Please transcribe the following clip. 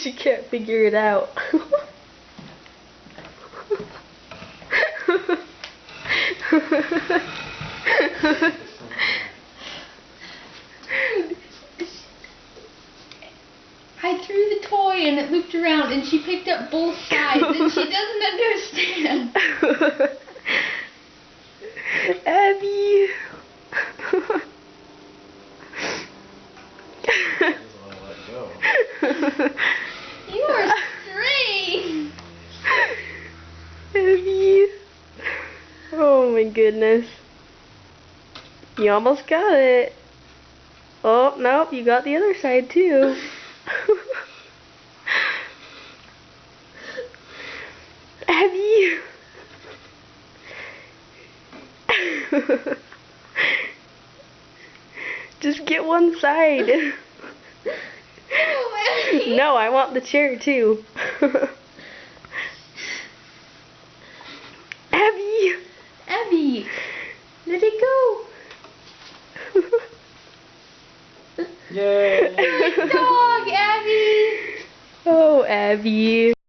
She can't figure it out. I threw the toy and it looped around and she picked up both sides and she doesn't understand. Abby. You are strange. Abby. Oh my goodness. You almost got it. Oh, nope, you got the other side too. Abby. Just get one side. No, I want the chair too. Abby! Abby, let it go. Yay! Good dog, Abby. Oh, Abby.